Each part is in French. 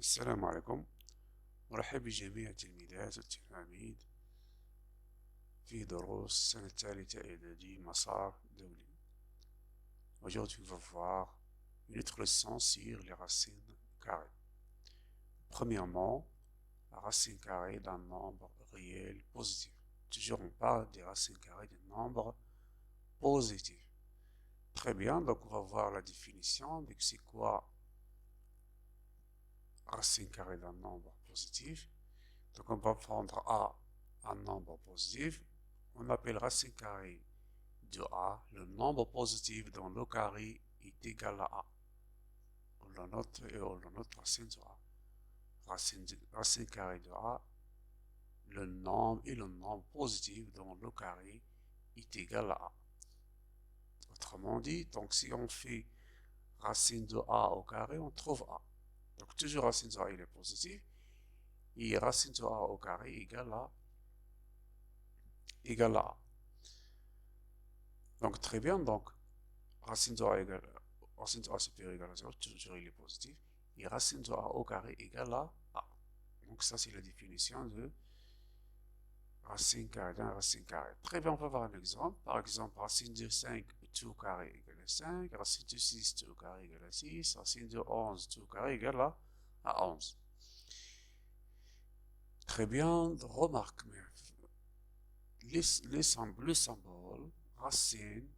السلام عليكم. مرحب بجميع التلميذات والتلاميذ في دروس السنة الثالثة إعدادي مسار دولي. Aujourd'hui, on va voir une autre leçon sur les racines carrées. Premièrement, la racine carrée d'un nombre réel positif. Toujours, on parle des racines carrées des nombres positifs. Très bien, donc on va voir la définition de c'est quoi racine carrée d'un nombre positif. Donc on va prendre A, un nombre positif. On appelle racine carrée de A le nombre positif dont le carré est égal à A. On le note et on le note racine de A. Racine carrée de A, le nombre positif dont le carré est égal à A. Autrement dit, donc si on fait racine de A au carré, on trouve A. Donc toujours racine de A il est positif. Et racine de A au carré égale à A. Donc très bien, donc racine de A égale racine de A supérieur égale à 0, toujours il est positif. Et racine de A au carré égale à A. Donc ça c'est la définition de racine carrée d'un racine carrée. Très bien, on va voir un exemple. Par exemple, racine de 5 tout au carré égale à 5, racine de 6 tout au carré égale à 6, racine de 11 tout au carré égale à 11. Très bien, remarque, le symbole racine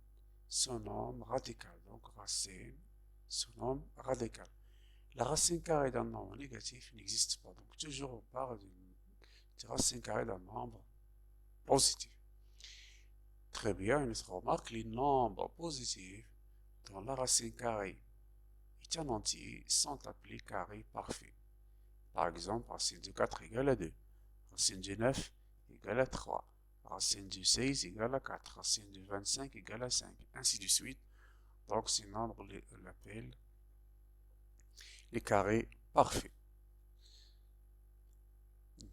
se nomme radical. Donc racine se nomme radical. La racine carrée d'un nombre négatif n'existe pas. Donc toujours on parle de racine carrée d'un nombre positif. Très bien, une autre remarque, les nombres positifs dont la racine carrée est un entier sont appelés carrés parfaits. Par exemple, racine de 4 égale à 2, racine de 9 égale à 3, racine de 16 égale à 4, racine de 25 égale à 5, ainsi de suite. Donc ces nombres on l'appelle les carrés parfaits.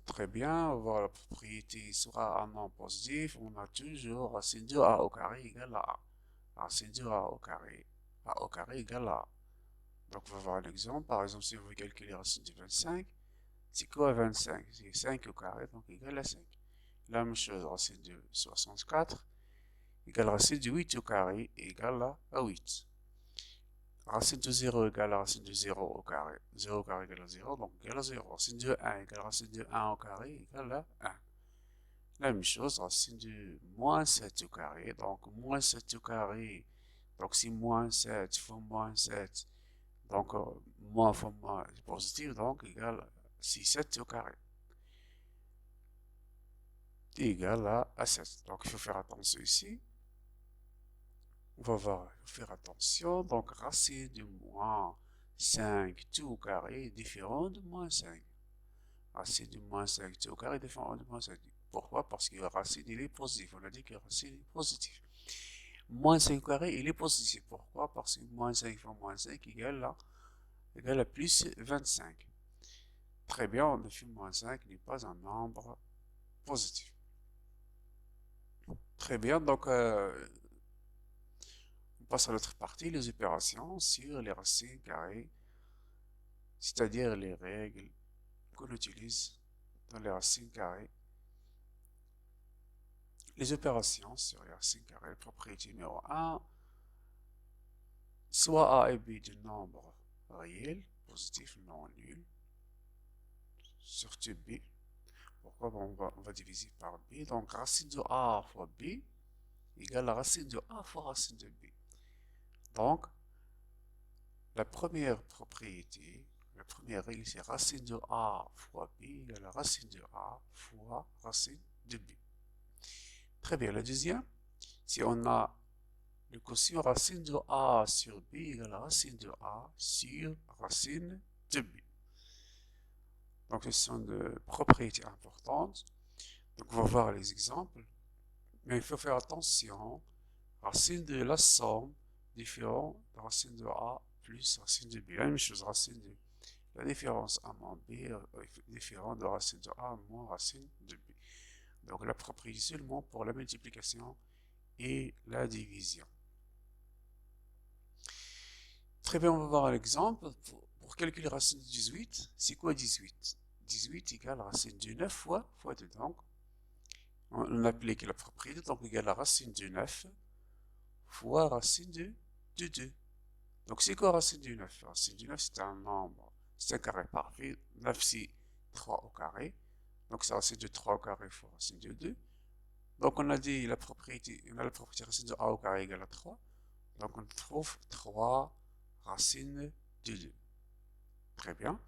Très bien, on va voir la propriété sera un nombre positif. On a toujours racine de A au carré égale à A. Racine de A au carré égale à A. Donc on va voir un exemple. Par exemple, si on veut calculer racine de 25, c'est quoi 25? C'est 5 au carré, donc égal à 5. La même chose, racine de 64 égale racine de 8 au carré égale à 8. Racine de 0 égale à racine de 0 au carré. 0 au carré égale à 0, donc égale à 0. Racine de 1 égale à racine de 1 au carré égale à 1. La même chose, racine de moins 7 au carré, donc moins 7 au carré. Donc si moins 7 fois moins 7, donc moins fois moins est positif, donc égale si 7 au carré. Égal à 7. Donc il faut faire attention ici. On va voir, il faut faire attention. Donc racine de moins 5 tout au carré est différent de moins 5. Racine de moins 5 tout au carré est différent de moins 5. Pourquoi? Parce que la racine il est positif. On a dit que la racine est positive. Moins 5 au carré il est positif. Pourquoi? Parce que moins 5 fois moins 5 égale à plus 25. Très bien, en effet, moins 5 n'est pas un nombre positif. Très bien, donc on passe à l'autre partie, les opérations sur les racines carrées, c'est-à-dire les règles qu'on utilise dans les racines carrées. Les opérations sur les racines carrées, propriété numéro 1, soit A et B de nombres réels, positifs, non nuls, surtout B. Pourquoi? On va diviser par B. Donc racine de A fois B égale à racine de A fois racine de B. Donc, la première propriété, la première règle, c'est racine de A fois B égale à racine de A fois racine de B. Très bien, la deuxième, si on a le quotient racine de A sur B égale à racine de A sur racine de B. Donc, ce sont des propriétés importantes. Donc, on va voir les exemples. Mais il faut faire attention. Racine de la somme différent de racine de A plus racine de B. La même chose, racine de la différence A moins B est différente de racine de A moins racine de B. Donc la propriété seulement pour la multiplication et la division. Très bien, on va voir un exemple. Pour pour calculer racine de 18, c'est quoi 18? 18 égale racine de 9 fois 2. Donc, on applique la propriété, donc égale la racine de 9 fois racine de 2. Donc, c'est quoi racine de 9? Racine de 9, c'est un nombre, c'est un carré parfait. 9, c'est 3 au carré. Donc, c'est racine de 3 au carré fois racine de 2. Donc, on a dit la propriété, on a la propriété racine de a au carré égale à 3. Donc, on trouve 3 racines de 2. Très bien.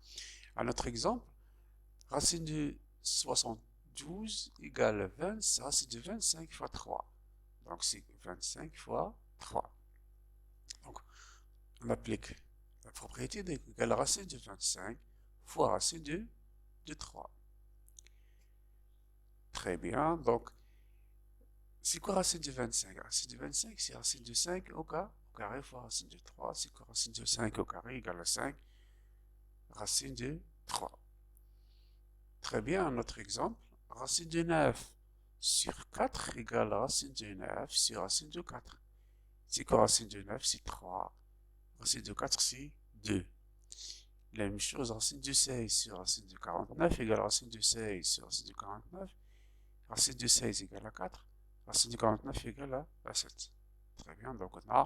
Un autre exemple, racine de 72 égale 20, racine de 25 fois 3. Donc, c'est 25 fois 3. Donc, on applique la propriété égale racine de 25 fois racine de 3. Très bien. Donc, c'est quoi racine de 25? Racine de 25, c'est racine de 5 au carré fois racine de 3. C'est quoi racine de 5 au carré égale à 5 racine de 3. Très bien, un autre exemple. Racine de 9 sur 4 égale racine de 9 sur racine de 4. C'est quoi racine de 9? C'est 3. Racine de 4, c'est 2. La même chose, racine de 16 sur racine de 49 égale racine de 16 sur racine de 49. Racine de 16 égale à 4. Racine de 49 égale à 7. Très bien, donc on a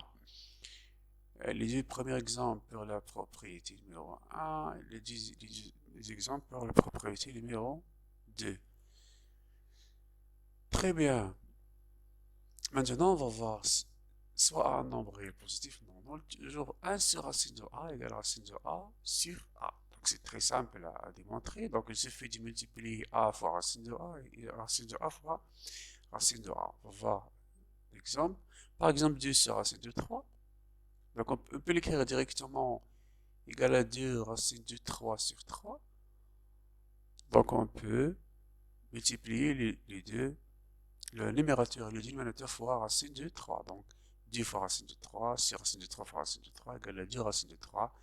les deux premiers exemples pour la propriété numéro 1 et les exemples pour la propriété numéro 2. Très bien. Maintenant, on va voir soit un nombre réel positif, non, toujours 1 sur racine de a égale racine de a sur a. Donc c'est très simple à démontrer. Donc il suffit de multiplier a fois racine de a et racine de a fois racine de a. On va voir l'exemple. Par exemple, 2 sur racine de 3. Donc on peut l'écrire directement égal à 2 racine de 3 sur 3. Donc on peut multiplier les deux, le numérateur et le dénominateur fois racine de 3. Donc 2 fois racine de 3 sur racine de 3 fois racine de 3 égale à 2 racine de 3.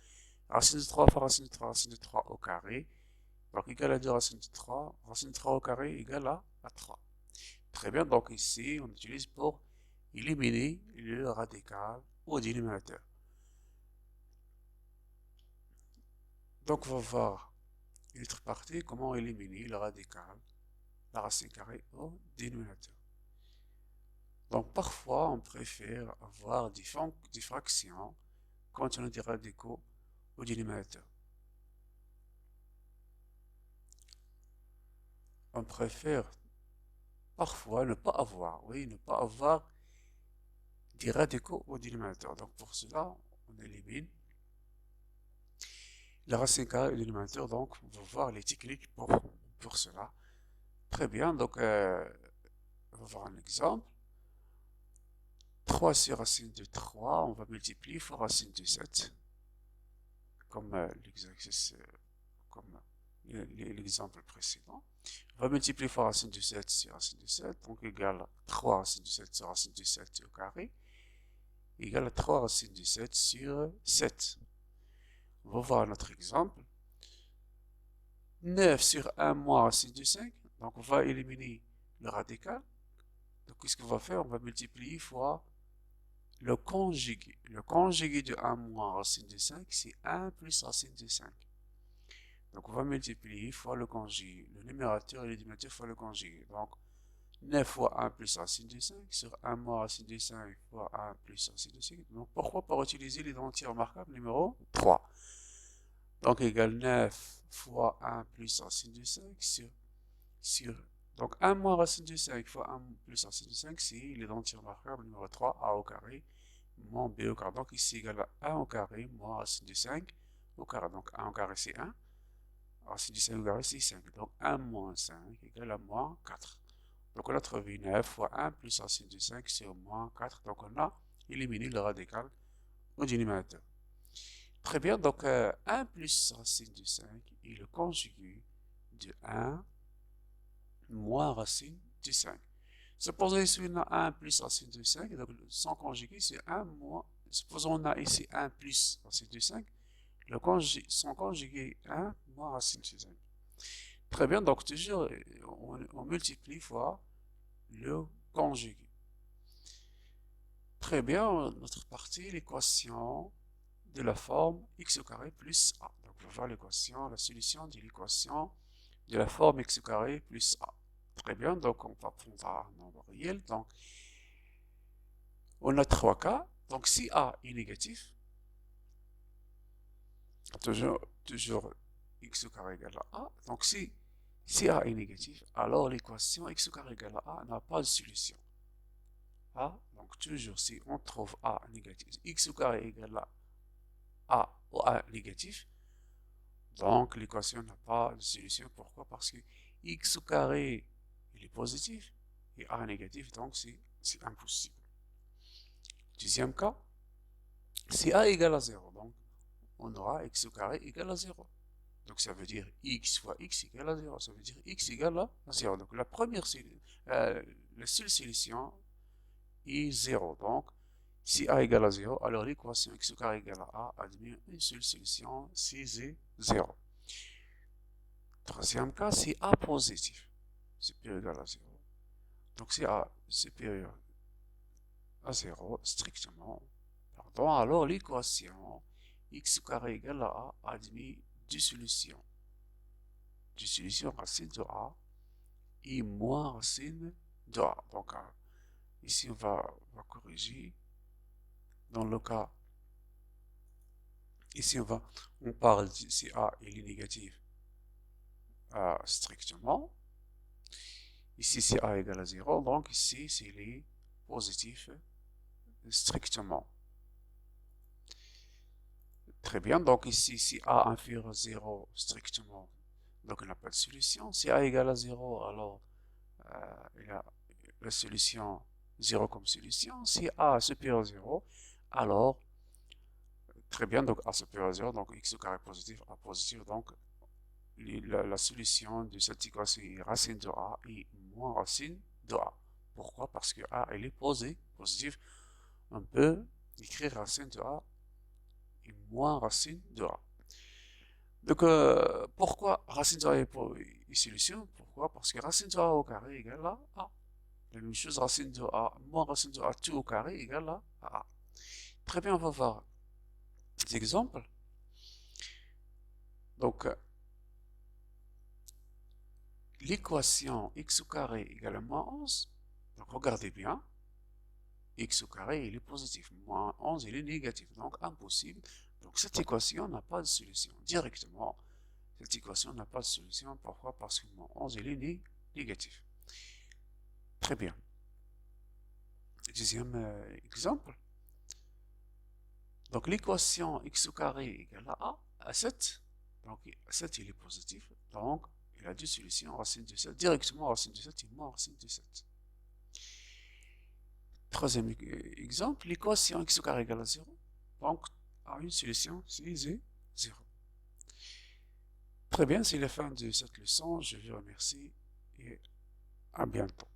Racine de 3 fois racine de 3, racine de 3 au carré. Donc égal à 2 racine de 3. Racine de 3 au carré égale à 3. Très bien, donc ici on utilise pour éliminer le radical au dénominateur. Donc on va voir une autre partie, comment éliminer le radical, la racine carrée au dénominateur. Donc parfois on préfère avoir des fractions quand on a des radicaux au dénominateur. On préfère parfois ne pas avoir, oui, ne pas avoir des radicaux au dénominateur. Donc pour cela, on élimine la racine carrée au dénominateur. Donc on va voir les techniques pour cela. Très bien, donc on va voir un exemple. 3 sur racine de 3, on va multiplier fois racine de 7. Comme l'exercice, comme l'exemple précédent. On va multiplier fois racine de 7 sur racine de 7, donc égale à 3 racine de 7 sur racine de 7 au carré, égale à 3 racine de 7 sur 7. On va voir notre exemple. 9 sur 1 moins racine de 5, donc on va éliminer le radical. Donc qu'est-ce qu'on va faire? On va multiplier fois le conjugué. Le conjugué de 1 moins racine de 5, c'est 1 plus racine de 5. Donc on va multiplier fois le conjugué. Le numérateur et le dénominateur fois le conjugué. Donc 9 fois 1 plus racine de 5 sur 1 moins racine de 5 fois 1 plus racine de 5. Donc pourquoi pas utiliser les entiers remarquables numéro 3. Donc égal 9 fois 1 plus racine de 5 sur donc 1 moins racine de 5 fois 1 plus racine de 5, c'est l'identité remarquable numéro 3, a au carré, moins b au carré. Donc ici égal à 1 au carré, moins racine de 5 au carré. Donc 1 au carré c'est 1, racine de 5 au carré c'est 5. Donc 1 moins 5 égale à moins 4. Donc on a trouvé 9 fois 1 plus racine de 5 sur moins 4. Donc on a éliminé le radical au dénominateur. Très bien, donc 1 plus racine de 5 est le conjugué de 1 moins racine de 5. Supposons ici on a 1 plus racine de 5, donc son conjugué c'est 1 moins. Supposons on a ici 1 plus racine de 5, son conjugué 1 moins racine de 5. Très bien, donc toujours on multiplie fois le conjugué. Très bien, notre partie, l'équation de la forme x au carré plus a. on va voir l'équation, la solution de l'équation de la forme x carré plus a. Très bien, donc on va prendre un nombre réel. Donc, on a trois cas. Donc, si a est négatif, toujours x carré égale à a. Donc, si a est négatif, alors l'équation x carré égale à a n'a pas de solution. A, donc toujours si on trouve a négatif, x carré égale à a ou a négatif, donc l'équation n'a pas de solution. Pourquoi? Parce que x carré il est positif et a négatif, donc c'est impossible. Deuxième cas, si a égale à 0, donc on aura x carré égale à 0. Donc ça veut dire x fois x égale à 0, ça veut dire x égale à 0. Donc la seule solution est 0. Donc si a égale à 0, alors l'équation x carré égale à a admet une seule solution, c'est 0. Troisième cas, si a positif, supérieur ou égal à 0. Donc si a supérieur à 0, strictement, pardon, alors l'équation x carré égale à a admet deux solutions. Deux solutions racine de a et moins racine de a. Donc ici on va corriger. Dans le cas, ici on parle de si a il est négatif strictement. Ici c'est a égale à 0, donc ici c'est les positifs strictement. Très bien, donc ici si a inférieur à 0 strictement, donc il n'a pas de solution. Si a égale à 0, alors il a la solution 0 comme solution. Si a supérieur à 0, alors très bien, donc a supérieur à 0, donc x carré positif, a positif, donc la solution de cette équation est racine de a et moins racine de a. Pourquoi? Parce que a elle est positif. On peut écrire racine de a et moins racine de a. Donc pourquoi racine de a est solution? Pourquoi? Parce que racine de a au carré égale à a. La même chose, racine de a moins racine de a tout au carré égale à a. Très bien, on va voir des exemples. Donc l'équation x au carré égale à moins 11. Donc regardez bien, x au carré il est positif, moins 11 il est négatif, donc impossible. Donc cette équation n'a pas de solution. Directement, cette équation n'a pas de solution. Pourquoi? Parce que moins 11 il est négatif. Très bien. Deuxième exemple. Donc l'équation x au carré égale à 7. Donc 7 il est positif, donc il a deux solutions, racine de 7, directement racine de 7 et moins racine de 7. Troisième exemple, l'équation x au carré égale à 0. Donc à une solution, c'est 0. Très bien, c'est la fin de cette leçon. Je vous remercie et à bientôt.